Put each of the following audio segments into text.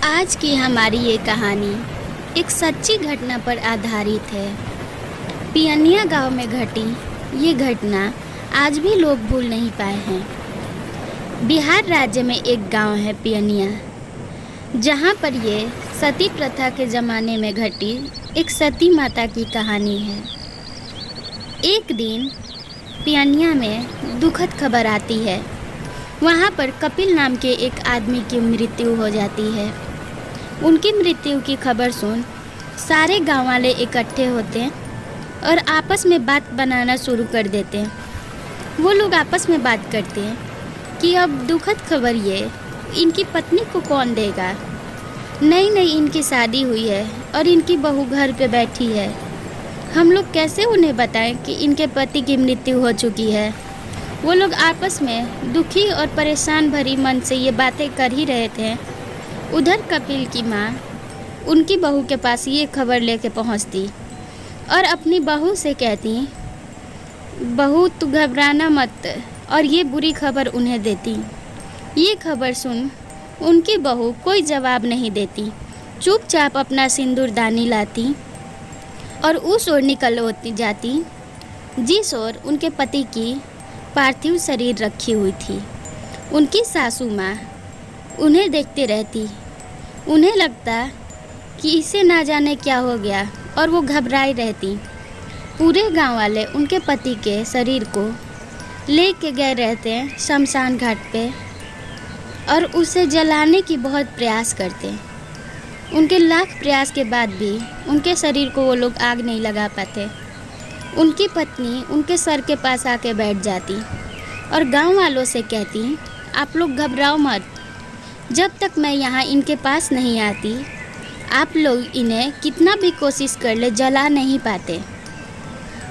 आज की हमारी ये कहानी एक सच्ची घटना पर आधारित है। पियनिया गांव में घटी ये घटना आज भी लोग भूल नहीं पाए हैं। बिहार राज्य में एक गांव है पियनिया, जहां पर ये सती प्रथा के ज़माने में घटी एक सती माता की कहानी है। एक दिन पियनिया में दुखद खबर आती है। वहाँ पर कपिल नाम के एक आदमी की मृत्यु हो जाती है। उनकी मृत्यु की खबर सुन सारे गांव वाले इकट्ठे होते हैं और आपस में बात बनाना शुरू कर देते हैं। वो लोग आपस में बात करते हैं कि अब दुखद खबर ये, इनकी पत्नी को कौन देगा। नई नई इनकी शादी हुई है और इनकी बहू घर पे बैठी है। हम लोग कैसे उन्हें बताएं कि इनके पति की मृत्यु हो चुकी है। वो लोग आपस में दुखी और परेशान भरी मन से ये बातें कर ही रहे थे। उधर कपिल की माँ उनकी बहू के पास ये खबर लेके पहुँचती और अपनी बहू से कहती, बहू तू घबराना मत, और ये बुरी खबर उन्हें देती। ये खबर सुन उनकी बहू कोई जवाब नहीं देती, चुपचाप अपना सिंदूरदानी लाती और उस ओर निकल होती जाती जिस ओर उनके पति की पार्थिव शरीर रखी हुई थी। उनकी सासू माँ उन्हें देखते रहती। उन्हें लगता कि इसे ना जाने क्या हो गया और वो घबराई रहती। पूरे गांव वाले उनके पति के शरीर को ले के गए रहते हैं शमशान घाट पे और उसे जलाने की बहुत प्रयास करते। उनके लाख प्रयास के बाद भी उनके शरीर को वो लोग आग नहीं लगा पाते। उनकी पत्नी उनके सर के पास आके बैठ जाती और गांव वालों से कहती, आप लोग घबराओ मत, जब तक मैं यहाँ इनके पास नहीं आती आप लोग इन्हें कितना भी कोशिश कर ले जला नहीं पाते।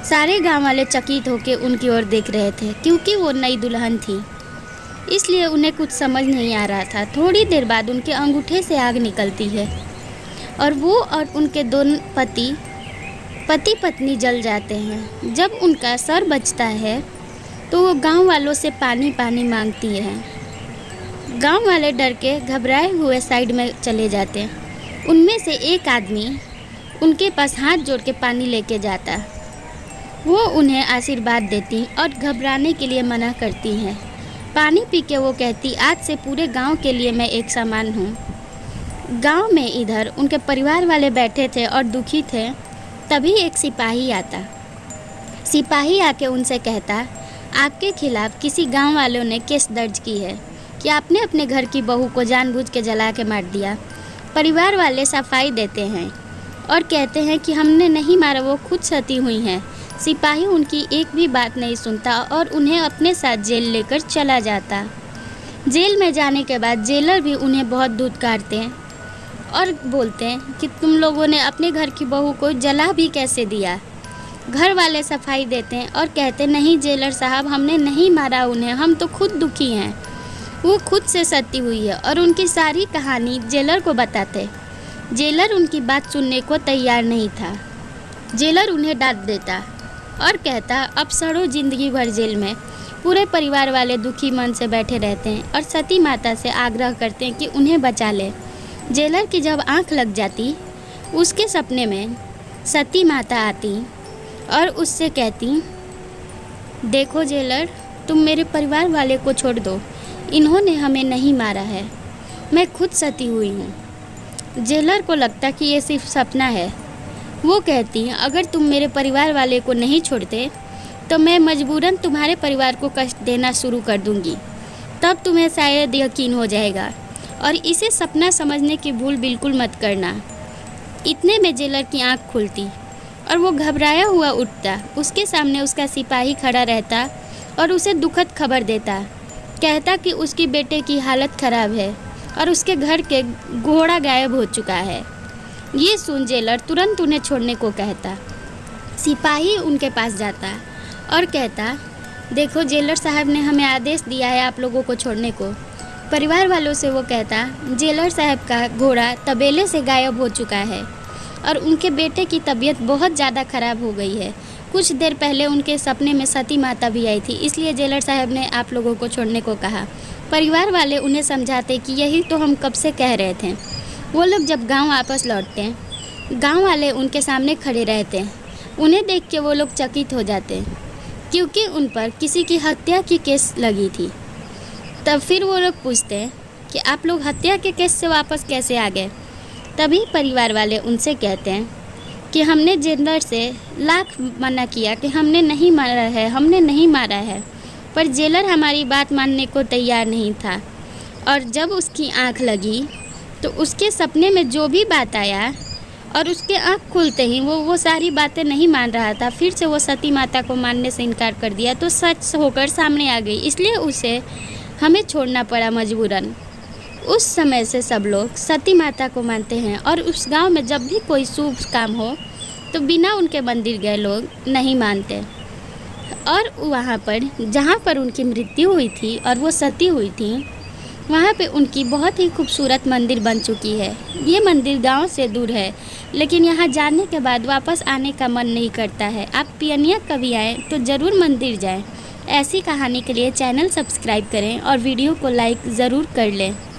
सारे गांव वाले चकित होकर उनकी ओर देख रहे थे, क्योंकि वो नई दुल्हन थी, इसलिए उन्हें कुछ समझ नहीं आ रहा था। थोड़ी देर बाद उनके अंगूठे से आग निकलती है और वो और उनके दोनों पति पत्नी जल जाते हैं। जब उनका सर बचता है तो वो गांव वालों से पानी पानी मांगती है। गांव वाले डर के घबराए हुए साइड में चले जाते हैं। उनमें से एक आदमी उनके पास हाथ जोड़ के पानी लेके जाता। वो उन्हें आशीर्वाद देती और घबराने के लिए मना करती हैं। पानी पी के वो कहती, आज से पूरे गांव के लिए मैं एक समान हूँ। गांव में इधर उनके परिवार वाले बैठे थे और दुखी थे। तभी एक सिपाही आता। सिपाही आके उनसे कहता, आपके खिलाफ किसी गांव वालों ने केस दर्ज की है कि आपने अपने घर की बहू को जानबूझ के जला के मार दिया। परिवार वाले सफाई देते हैं और कहते हैं कि हमने नहीं मारा, वो खुद सती हुई हैं। सिपाही उनकी एक भी बात नहीं सुनता और उन्हें अपने साथ जेल लेकर चला जाता। जेल में जाने के बाद जेलर भी उन्हें बहुत धुतकारते हैं और बोलते हैं कि तुम लोगों ने अपने घर की बहू को जला भी कैसे दिया। घर वाले सफाई देते हैं और कहते, नहीं जेलर साहब, हमने नहीं मारा उन्हें, हम तो खुद दुखी हैं, वो खुद से सती हुई है। और उनकी सारी कहानी जेलर को बताते। जेलर उनकी बात सुनने को तैयार नहीं था। जेलर उन्हें डांट देता और कहता, अब सड़ो जिंदगी भर जेल में। पूरे परिवार वाले दुखी मन से बैठे रहते हैं और सती माता से आग्रह करते हैं कि उन्हें बचा ले। जेलर की जब आंख लग जाती, उसके सपने में सती माता आती और उससे कहती, देखो जेलर, तुम मेरे परिवार वाले को छोड़ दो, इन्होंने हमें नहीं मारा है, मैं खुद सती हुई हूँ। जेलर को लगता कि ये सिर्फ सपना है। वो कहती, अगर तुम मेरे परिवार वाले को नहीं छोड़ते तो मैं मजबूरन तुम्हारे परिवार को कष्ट देना शुरू कर दूँगी, तब तुम्हें शायद यकीन हो जाएगा, और इसे सपना समझने की भूल बिल्कुल मत करना। इतने में जेलर की आँख खुलती और वो घबराया हुआ उठता। उसके सामने उसका सिपाही खड़ा रहता और उसे दुखद खबर देता। कहता कि उसकी बेटे की हालत ख़राब है और उसके घर के घोड़ा गायब हो चुका है। ये सुन जेलर तुरंत उन्हें छोड़ने को कहता। सिपाही उनके पास जाता और कहता, देखो जेलर साहब ने हमें आदेश दिया है आप लोगों को छोड़ने को। परिवार वालों से वो कहता, जेलर साहब का घोड़ा तबेले से गायब हो चुका है और उनके बेटे की तबीयत बहुत ज़्यादा ख़राब हो गई है। कुछ देर पहले उनके सपने में सती माता भी आई थी, इसलिए जेलर साहब ने आप लोगों को छोड़ने को कहा। परिवार वाले उन्हें समझाते कि यही तो हम कब से कह रहे थे। वो लोग जब गांव वापस लौटते हैं, गांव वाले उनके सामने खड़े रहते हैं। उन्हें देख के वो लोग चकित हो जाते हैं, क्योंकि उन पर किसी की हत्या की केस लगी थी। तब फिर वो लोग पूछते हैं कि आप लोग हत्या के केस से वापस कैसे आ गए। तभी परिवार वाले उनसे कहते हैं कि हमने जेलर से लाख मना किया कि हमने नहीं मारा है, पर जेलर हमारी बात मानने को तैयार नहीं था। और जब उसकी आंख लगी तो उसके सपने में जो भी बात आया और उसके आंख खुलते ही वो सारी बातें नहीं मान रहा था। फिर से वो सती माता को मानने से इनकार कर दिया, तो सच होकर सामने आ गई, इसलिए उसे हमें छोड़ना पड़ा मजबूरन। उस समय से सब लोग सती माता को मानते हैं और उस गांव में जब भी कोई शुभ काम हो तो बिना उनके मंदिर गए लोग नहीं मानते। और वहाँ पर जहाँ पर उनकी मृत्यु हुई थी और वो सती हुई थी, वहाँ पे उनकी बहुत ही खूबसूरत मंदिर बन चुकी है। ये मंदिर गांव से दूर है, लेकिन यहाँ जाने के बाद वापस आने का मन नहीं करता है। आप पियनिया कभी आएँ तो ज़रूर मंदिर जाएं। ऐसी कहानी के लिए चैनल सब्सक्राइब करें और वीडियो को लाइक ज़रूर कर लें।